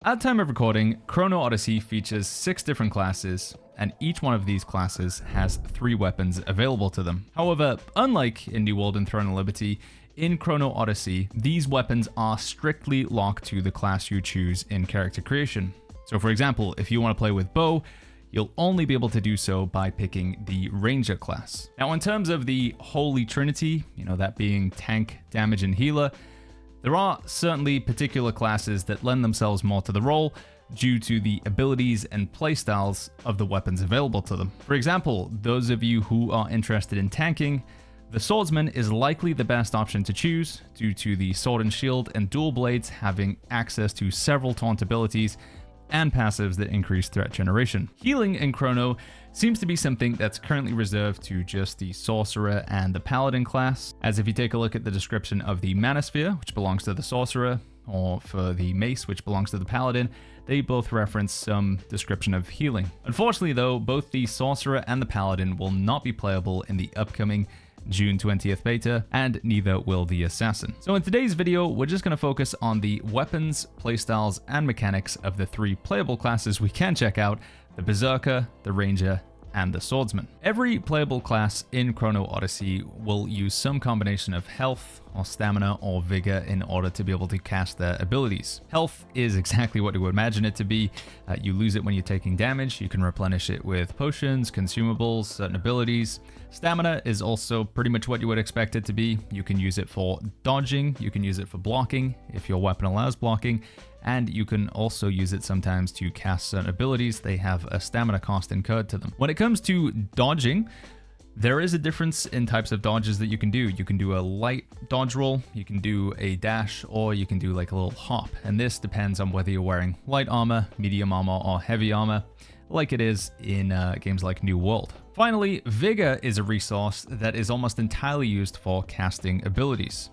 At time of recording, Chrono Odyssey features 6 different classes, and each one of these classes has 3 weapons available to them. However, unlike in New World and Throne of Liberty, in Chrono Odyssey, these weapons are strictly locked to the class you choose in character creation. So for example, if you want to play with bow, you'll only be able to do so by picking the Ranger class. Now in terms of the Holy Trinity, that being tank, damage, and healer, there are certainly particular classes that lend themselves more to the role due to the abilities and playstyles of the weapons available to them. For example, those of you who are interested in tanking, the Swordsman is likely the best option to choose due to the sword and shield and dual blades having access to several taunt abilities and passives that increase threat generation. Healing in Chrono seems to be something that's currently reserved to just the Sorcerer and the Paladin class, as if you take a look at the description of the Manosphere, which belongs to the Sorcerer, or for the Mace, which belongs to the Paladin, they both reference some description of healing. Unfortunately though, both the Sorcerer and the Paladin will not be playable in the upcoming June 20th beta, and neither will the Assassin. So in today's video, we're just going to focus on the weapons, playstyles, and mechanics of the 3 playable classes we can check out: the Berserker, the Ranger, and the Swordsman. Every playable class in Chrono Odyssey will use some combination of health, or stamina, or vigor in order to be able to cast their abilities. Health is exactly what you would imagine it to be. You lose it when you're taking damage. You can replenish it with potions, consumables, certain abilities. Stamina is also pretty much what you would expect it to be. You can use it for dodging, you can use it for blocking if your weapon allows blocking, and you can also use it sometimes to cast certain abilities. They have a stamina cost incurred to them. When it comes to dodging, there is a difference in types of dodges that you can do. You can do a light dodge roll, you can do a dash, or you can do like a little hop. And this depends on whether you're wearing light armor, medium armor, or heavy armor, like it is in games like New World. Finally, Vigor is a resource that is almost entirely used for casting abilities.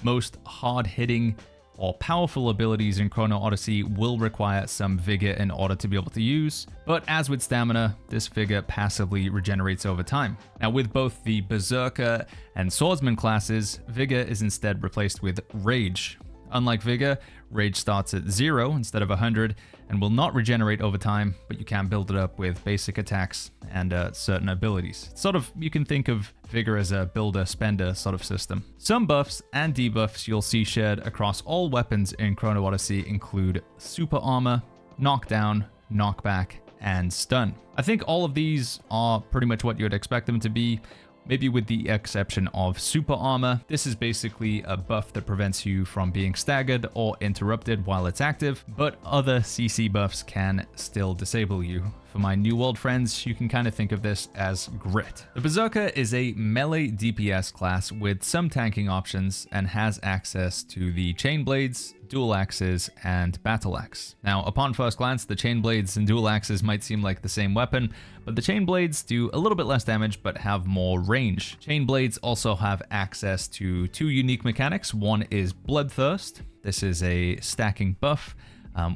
Most hard-hitting or powerful abilities in Chrono Odyssey will require some Vigor in order to be able to use, but as with stamina, this Vigor passively regenerates over time. Now with both the Berserker and Swordsman classes, Vigor is instead replaced with Rage. Unlike Vigor, Rage starts at 0 instead of 100 and will not regenerate over time, but you can build it up with basic attacks and certain abilities. You can think of Vigor as a builder-spender sort of system. Some buffs and debuffs you'll see shared across all weapons in Chrono Odyssey include super armor, knockdown, knockback, and stun. I think all of these are pretty much what you'd expect them to be, maybe with the exception of super armor. This is basically a buff that prevents you from being staggered or interrupted while it's active, but other CC buffs can still disable you. For my New World friends, you can kind of think of this as grit. The Berserker is a melee DPS class with some tanking options and has access to the chain blades, dual axes, and battle axe. Now, upon first glance, the chain blades and dual axes might seem like the same weapon, but the chain blades do a little bit less damage but have more range. Chain blades also have access to 2 unique mechanics. One is Bloodthirst. This is a stacking buff.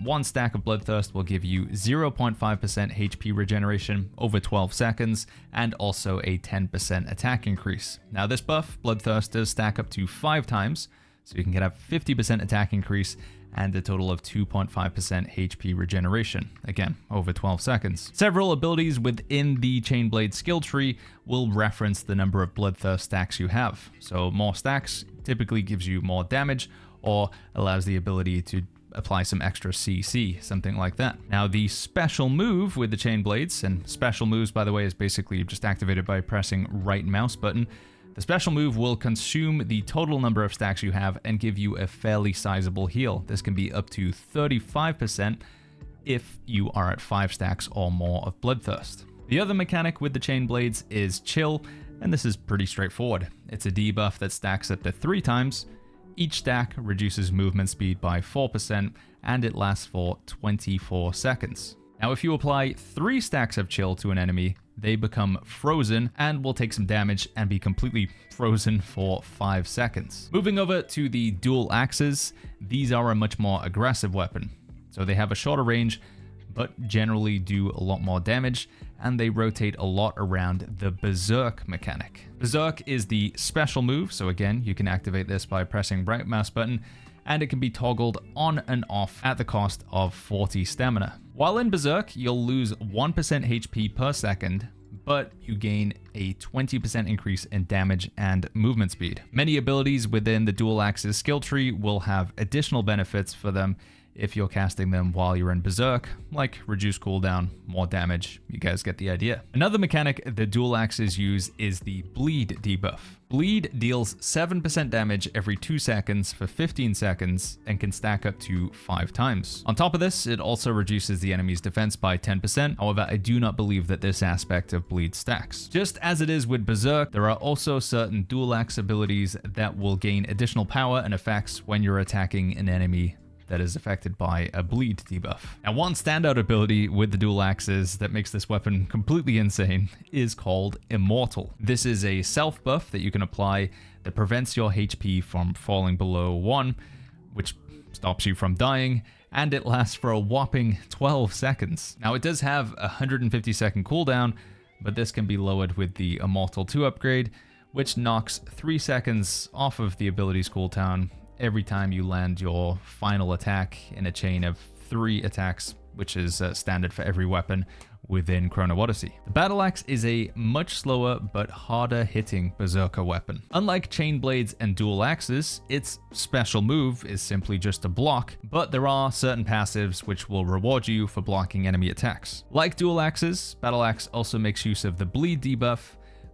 1 stack of Bloodthirst will give you 0.5% HP regeneration over 12 seconds, and also a 10% attack increase. Now this buff, Bloodthirst, does stack up to 5 times, so you can get a 50% attack increase and a total of 2.5% HP regeneration, again, over 12 seconds. Several abilities within the Chainblade skill tree will reference the number of Bloodthirst stacks you have. So more stacks typically gives you more damage, or allows the ability to apply some extra CC, something like that. Now the special move with the chain blades, and special moves by the way is basically just activated by pressing right mouse button, the special move will consume the total number of stacks you have and give you a fairly sizable heal. This can be up to 35% if you are at 5 stacks or more of Bloodthirst. The other mechanic with the chain blades is Chill, and this is pretty straightforward. It's a debuff that stacks up to 3 times. Each stack reduces movement speed by 4%, and it lasts for 24 seconds. Now, if you apply 3 stacks of Chill to an enemy, they become frozen and will take some damage and be completely frozen for 5 seconds. Moving over to the dual axes, these are a much more aggressive weapon. So they have a shorter range, but generally do a lot more damage, and they rotate a lot around the Berserk mechanic. Berserk is the special move, so again, you can activate this by pressing right mouse button, and it can be toggled on and off at the cost of 40 stamina. While in Berserk, you'll lose 1% HP per second, but you gain a 20% increase in damage and movement speed. Many abilities within the dual axes skill tree will have additional benefits for them if you're casting them while you're in Berserk, like reduced cooldown, more damage. You guys get the idea. Another mechanic the dual axes use is the bleed debuff. Bleed deals 7% damage every 2 seconds for 15 seconds and can stack up to 5 times. On top of this, it also reduces the enemy's defense by 10%. However, I do not believe that this aspect of bleed stacks. Just as it is with Berserk, there are also certain dual axe abilities that will gain additional power and effects when you're attacking an enemy that is affected by a bleed debuff. Now, one standout ability with the dual axes that makes this weapon completely insane is called Immortal. This is a self buff that you can apply that prevents your HP from falling below 1, which stops you from dying, and it lasts for a whopping 12 seconds. Now, it does have a 150-second cooldown, but this can be lowered with the Immortal 2 upgrade, which knocks 3 seconds off of the ability's cooldown every time you land your final attack in a chain of 3 attacks, which is standard for every weapon within Chrono Odyssey. The Battle Axe is a much slower but harder hitting Berserker weapon. Unlike chain blades and dual axes, its special move is simply just a block, but there are certain passives which will reward you for blocking enemy attacks. Like dual axes, Battle Axe also makes use of the bleed debuff,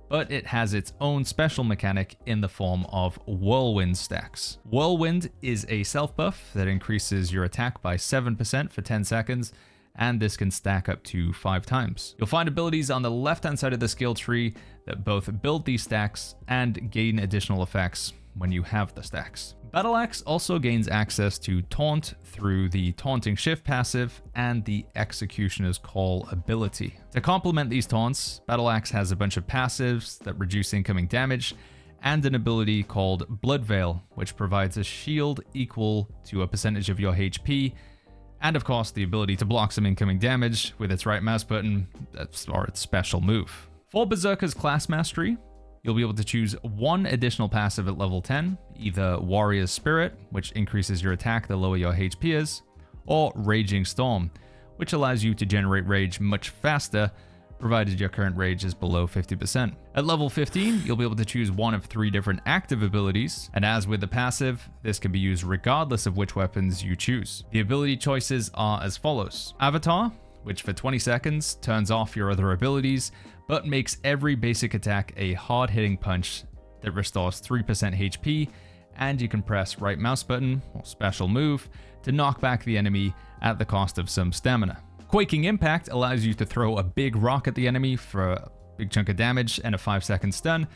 but it has its own special mechanic in the form of Whirlwind stacks. Whirlwind is a self buff that increases your attack by 7% for 10 seconds, and this can stack up to 5 times. You'll find abilities on the left-hand side of the skill tree that both build these stacks and gain additional effects when you have the stacks. Battle Axe also gains access to Taunt through the Taunting Shift passive and the Executioner's Call ability. To complement these taunts, Battle Axe has a bunch of passives that reduce incoming damage and an ability called Blood Veil, which provides a shield equal to a percentage of your HP, and of course the ability to block some incoming damage with its right mouse button, or its special move. For Berserker's class mastery, you'll be able to choose one additional passive at level 10, either Warrior's Spirit, which increases your attack the lower your HP is, or Raging Storm, which allows you to generate rage much faster, provided your current rage is below 50%. At level 15, you'll be able to choose one of 3 different active abilities, and as with the passive, this can be used regardless of which weapons you choose. The ability choices are as follows: Avatar, which for 20 seconds turns off your other abilities, but makes every basic attack a hard-hitting punch that restores 3% HP, and you can press right mouse button, or special move, to knock back the enemy at the cost of some stamina. Quaking Impact allows you to throw a big rock at the enemy for a big chunk of damage and a 5-second stun,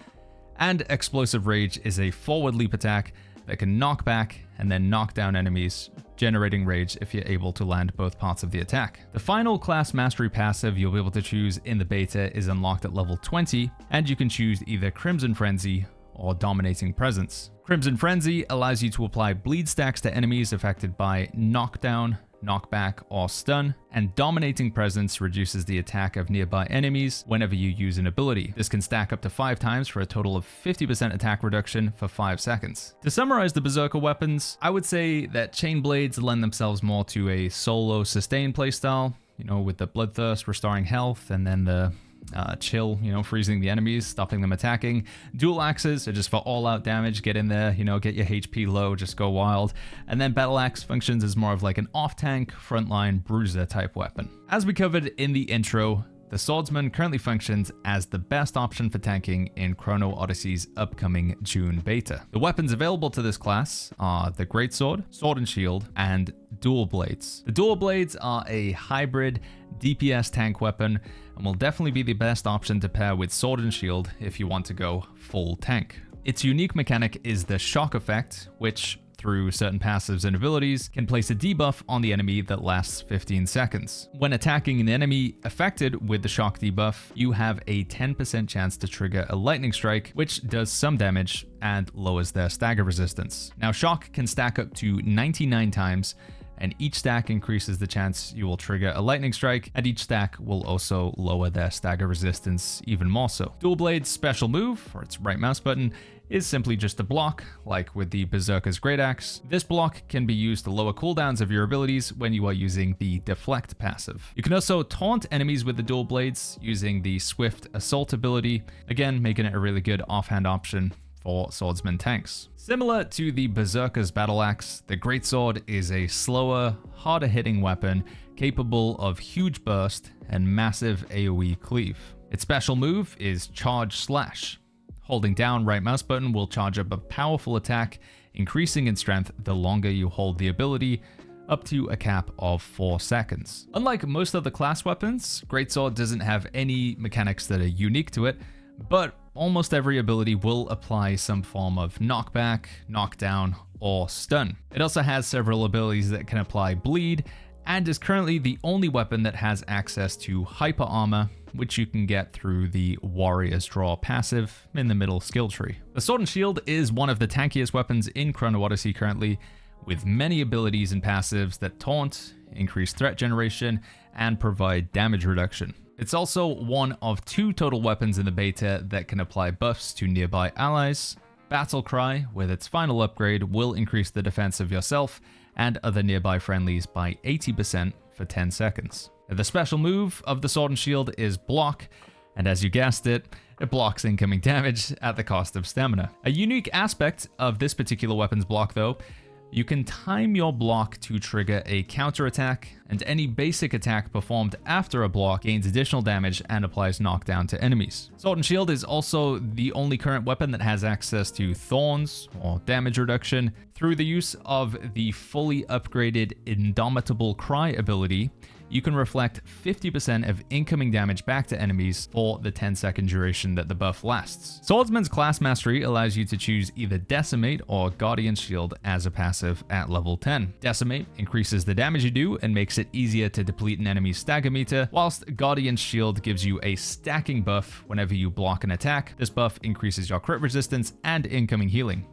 and Explosive Rage is a forward leap attack that can knock back and then knock down enemies, generating rage if you're able to land both parts of the attack. The final class mastery passive you'll be able to choose in the beta is unlocked at level 20, and you can choose either Crimson Frenzy or Dominating Presence. Crimson Frenzy allows you to apply bleed stacks to enemies affected by knockdown, knockback, or stun, and Dominating Presence reduces the attack of nearby enemies whenever you use an ability. This can stack up to 5 times for a total of 50% attack reduction for 5 seconds. To summarize the Berserker weapons, I would say that Chain Blades lend themselves more to a solo sustain playstyle, with the Bloodthirst restoring health, and then the chill, freezing the enemies, stopping them attacking. Dual axes are just for all-out damage. Get in there, get your HP low, just go wild. And then Battle Axe functions as more of like an off-tank, frontline bruiser type weapon. As we covered in the intro, the Swordsman currently functions as the best option for tanking in Chrono Odyssey's upcoming June beta. The weapons available to this class are the Greatsword, Sword and Shield, and Dual Blades. The Dual Blades are a hybrid DPS tank weapon and will definitely be the best option to pair with Sword and Shield if you want to go full tank. Its unique mechanic is the shock effect, which through certain passives and abilities, can place a debuff on the enemy that lasts 15 seconds. When attacking an enemy affected with the shock debuff, you have a 10% chance to trigger a lightning strike, which does some damage and lowers their stagger resistance. Now, shock can stack up to 99 times, and each stack increases the chance you will trigger a lightning strike, and each stack will also lower their stagger resistance even more so. Dual Blade's special move, or its right mouse button, is simply just a block, like with the Berserker's Great Axe. This block can be used to lower cooldowns of your abilities when you are using the Deflect passive. You can also taunt enemies with the dual blades using the Swift Assault ability, again making it a really good offhand option for swordsman tanks. Similar to the Berserker's Battle Axe, the Greatsword is a slower, harder hitting weapon capable of huge burst and massive AoE cleave. Its special move is Charge Slash. Holding down right mouse button will charge up a powerful attack, increasing in strength the longer you hold the ability, up to a cap of 4 seconds. Unlike most other class weapons, Greatsword doesn't have any mechanics that are unique to it, but almost every ability will apply some form of knockback, knockdown, or stun. It also has several abilities that can apply bleed, and is currently the only weapon that has access to hyper armor, which you can get through the Warrior's Draw passive in the middle skill tree. The Sword and Shield is one of the tankiest weapons in Chrono Odyssey currently, with many abilities and passives that taunt, increase threat generation, and provide damage reduction. It's also one of 2 total weapons in the beta that can apply buffs to nearby allies. Battle Cry, with its final upgrade, will increase the defense of yourself and other nearby friendlies by 80% for 10 seconds. The special move of the Sword and Shield is Block, and as you guessed it, it blocks incoming damage at the cost of stamina. A unique aspect of this particular weapon's block though, you can time your block to trigger a counterattack, and any basic attack performed after a block gains additional damage and applies knockdown to enemies. Sword and Shield is also the only current weapon that has access to Thorns, or damage reduction. Through the use of the fully upgraded Indomitable Cry ability, you can reflect 50% of incoming damage back to enemies for the 10-second duration that the buff lasts. Swordsman's class mastery allows you to choose either Decimate or Guardian Shield as a passive at level 10. Decimate increases the damage you do and makes it easier to deplete an enemy's stagger meter, whilst Guardian Shield gives you a stacking buff whenever you block an attack. This buff increases your crit resistance and incoming healing.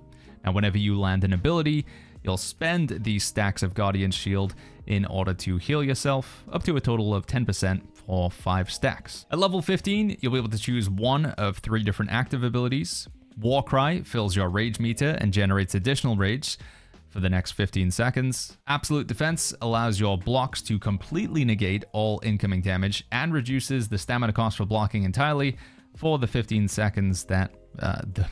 Now, whenever you land an ability, you'll spend these stacks of Guardian Shield in order to heal yourself, up to a total of 10% for 5 stacks. At level 15, you'll be able to choose one of 3 different active abilities. Warcry fills your rage meter and generates additional rage for the next 15 seconds. Absolute Defense allows your blocks to completely negate all incoming damage and reduces the stamina cost for blocking entirely for the 15 seconds that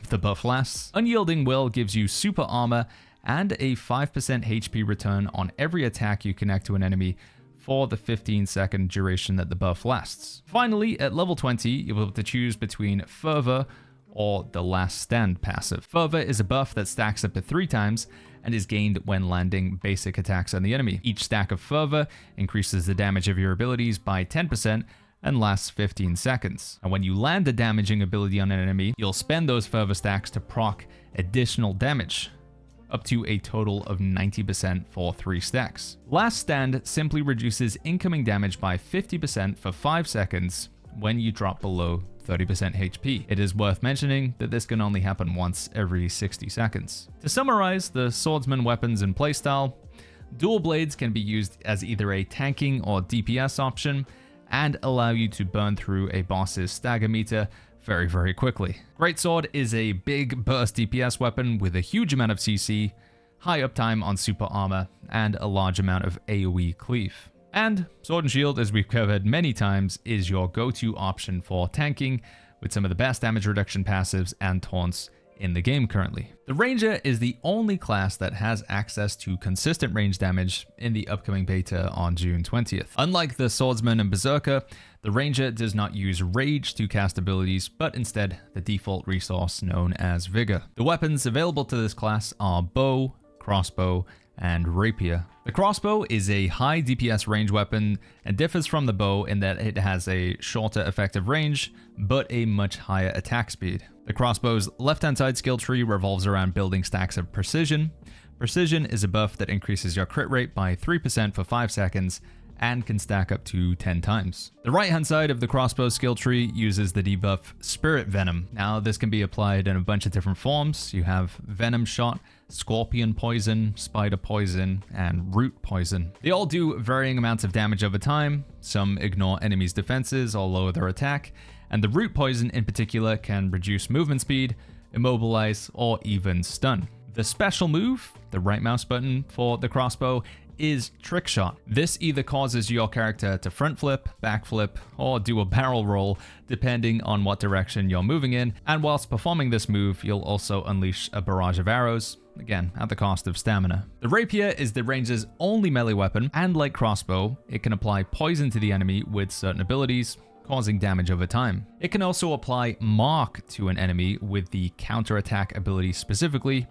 the buff lasts. Unyielding Will gives you super armor and a 5% HP return on every attack you connect to an enemy for the 15-second duration that the buff lasts. Finally, at level 20, you'll be able to choose between Fervor or the Last Stand passive. Fervor is a buff that stacks up to 3 times and is gained when landing basic attacks on the enemy. Each stack of Fervor increases the damage of your abilities by 10% and lasts 15 seconds. And when you land a damaging ability on an enemy, you'll spend those Fervor stacks to proc additional damage, up to a total of 90% for 3 stacks. Last Stand simply reduces incoming damage by 50% for 5 seconds when you drop below 30% HP. It is worth mentioning that this can only happen once every 60 seconds. To summarize the swordsman weapons and playstyle, dual blades can be used as either a tanking or DPS option and allow you to burn through a boss's stagger meter very, very quickly. Greatsword is a big burst DPS weapon with a huge amount of CC, high uptime on super armor, and a large amount of AoE cleave. And Sword and Shield, as we've covered many times, is your go-to option for tanking, with some of the best damage reduction passives and taunts in the game currently. The Ranger is the only class that has access to consistent range damage in the upcoming beta on June 20th. Unlike the Swordsman and Berserker, the Ranger does not use Rage to cast abilities, but instead the default resource known as Vigor. The weapons available to this class are Bow, Crossbow, and Rapier. The Crossbow is a high DPS range weapon and differs from the bow in that it has a shorter effective range, but a much higher attack speed. The Crossbow's left-hand side skill tree revolves around building stacks of Precision. Precision is a buff that increases your crit rate by 3% for 5 seconds and can stack up to 10 times. The right-hand side of the Crossbow skill tree uses the debuff Spirit Venom. Now, this can be applied in a bunch of different forms. You have Venom Shot, Scorpion Poison, Spider Poison, and Root Poison. They all do varying amounts of damage over time. Some ignore enemies' defenses or lower their attack, and the Root Poison in particular can reduce movement speed, immobilize, or even stun. The special move, the right mouse button for the crossbow, is Trick Shot. This either causes your character to front flip, back flip, or do a barrel roll, depending on what direction you're moving in, and whilst performing this move, you'll also unleash a barrage of arrows, again, at the cost of stamina. The rapier is the ranger's only melee weapon, and like crossbow, it can apply poison to the enemy with certain abilities, causing damage over time. It can also apply Mark to an enemy with the counterattack ability specifically.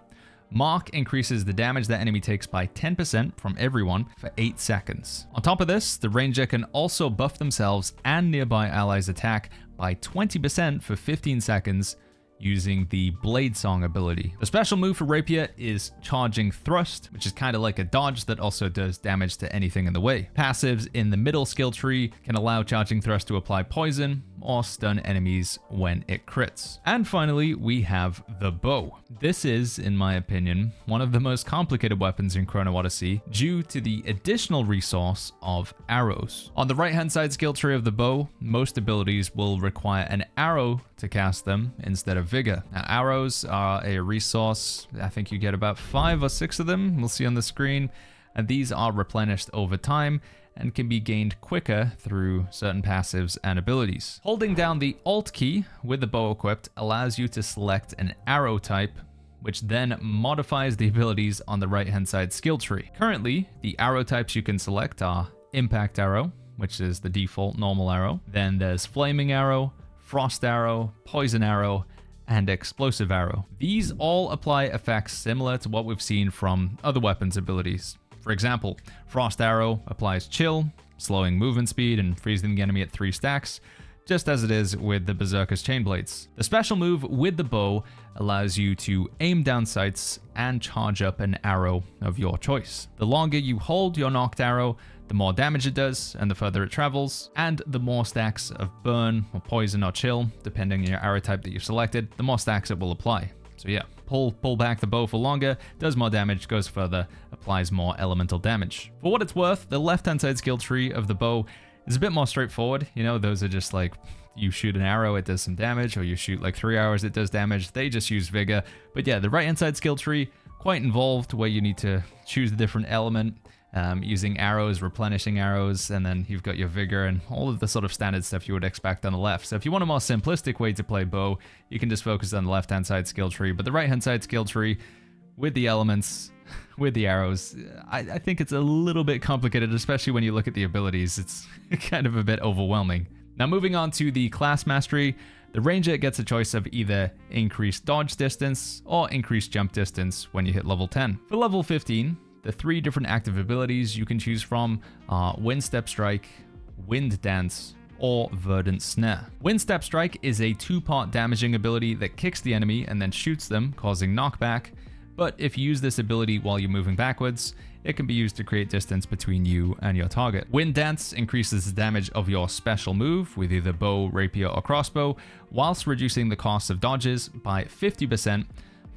Mark increases the damage that enemy takes by 10% from everyone for 8 seconds. On top of this, the ranger can also buff themselves and nearby allies' attack by 20% for 15 seconds using the Blade Song ability. The special move for rapier is Charging Thrust, which is kind of like a dodge that also does damage to anything in the way. Passives in the middle skill tree can allow Charging Thrust to apply poison or stun enemies when it crits. And finally, we have the bow. This is, in my opinion, one of the most complicated weapons in Chrono Odyssey due to the additional resource of arrows. On the right-hand side skill tree of the bow, most abilities will require an arrow to cast them instead of Vigor. Now, arrows are a resource. I think you get about 5 or 6 of them. We'll see on the screen. And these are replenished over time and can be gained quicker through certain passives and abilities. Holding down the Alt key with the bow equipped allows you to select an arrow type, which then modifies the abilities on the right-hand side skill tree. Currently, the arrow types you can select are Impact Arrow, which is the default normal arrow. Then there's Flaming Arrow, Frost Arrow, Poison Arrow, and Explosive Arrow. These all apply effects similar to what we've seen from other weapons abilities. For example, Frost Arrow applies Chill, slowing movement speed and freezing the enemy at 3 stacks, just as it is with the Berserker's Chain Blades. The special move with the bow allows you to aim down sights and charge up an arrow of your choice. The longer you hold your knocked arrow, the more damage it does and the further it travels, and the more stacks of burn or poison or chill, depending on your arrow type that you've selected, the more stacks it will apply. So yeah, pull back the bow for longer, does more damage, goes further, applies more elemental damage. For what it's worth, the left-hand side skill tree of the bow is a bit more straightforward. You know, those are just like, you shoot an arrow, it does some damage, or you shoot like 3 arrows, it does damage. They just use Vigor. But yeah, the right-hand side skill tree, quite involved, where you need to choose a different element, using arrows, replenishing arrows, and then you've got your Vigor and all of the sort of standard stuff you would expect on the left. So if you want a more simplistic way to play bow, you can just focus on the left-hand side skill tree. But the right-hand side skill tree, with the elements, with the arrows, I think it's a little bit complicated, especially when you look at the abilities. It's kind of a bit overwhelming. Now moving on to the class mastery, the ranger gets a choice of either increased dodge distance or increased jump distance when you hit level 10. For level 15, the 3 different active abilities you can choose from are Wind Step Strike, Wind Dance, or Verdant Snare. Wind Step Strike is a 2-part damaging ability that kicks the enemy and then shoots them, causing knockback. But if you use this ability while you're moving backwards, it can be used to create distance between you and your target. Wind Dance increases the damage of your special move with either bow, rapier, or crossbow, whilst reducing the cost of dodges by 50%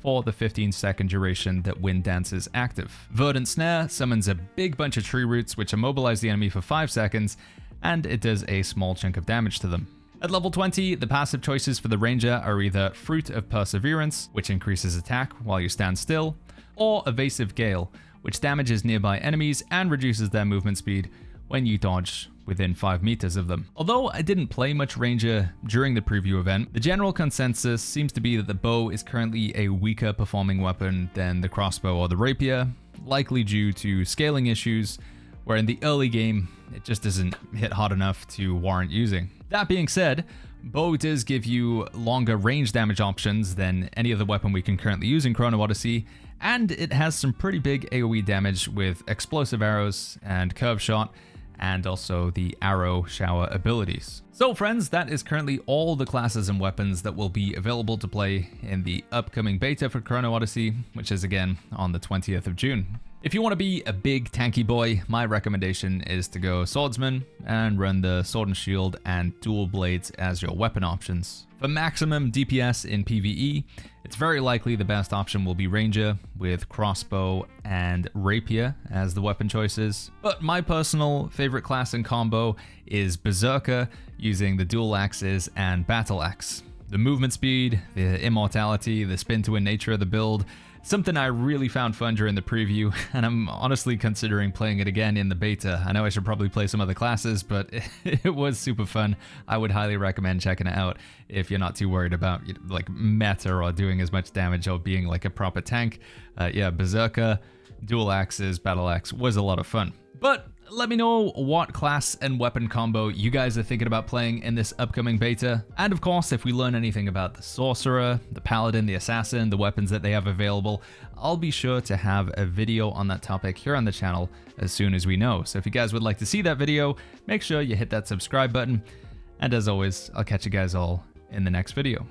for the 15-second duration that Wind Dance is active. Verdant Snare summons a big bunch of tree roots which immobilize the enemy for 5 seconds, and it does a small chunk of damage to them. At level 20, the passive choices for the ranger are either Fruit of Perseverance, which increases attack while you stand still, or Evasive Gale, which damages nearby enemies and reduces their movement speed when you dodge within 5 meters of them. Although I didn't play much ranger during the preview event, the general consensus seems to be that the bow is currently a weaker performing weapon than the crossbow or the rapier, likely due to scaling issues, where in the early game, it just doesn't hit hard enough to warrant using. That being said, bow does give you longer range damage options than any other weapon we can currently use in Chrono Odyssey, and it has some pretty big AoE damage with explosive arrows and curve shot, and also the arrow shower abilities. So friends, that is currently all the classes and weapons that will be available to play in the upcoming beta for Chrono Odyssey, which is again on the 20th of June. If you want to be a big tanky boy, my recommendation is to go Swordsman and run the Sword and Shield and Dual Blades as your weapon options. For maximum DPS in PvE, it's very likely the best option will be Ranger with Crossbow and Rapier as the weapon choices. But my personal favorite class in combo is Berserker using the Dual Axes and Battle Axe. The movement speed, the immortality, the spin to win nature of the build, something I really found fun during the preview, and I'm honestly considering playing it again in the beta. I know I should probably play some other classes, but it was super fun. I would highly recommend checking it out if you're not too worried about like meta or doing as much damage or being like a proper tank. Yeah, Berserker, dual axes, battle axe was a lot of fun. But let me know what class and weapon combo you guys are thinking about playing in this upcoming beta. And of course, if we learn anything about the sorcerer, the paladin, the assassin, the weapons that they have available, I'll be sure to have a video on that topic here on the channel as soon as we know. So if you guys would like to see that video, make sure you hit that subscribe button. And as always, I'll catch you guys all in the next video.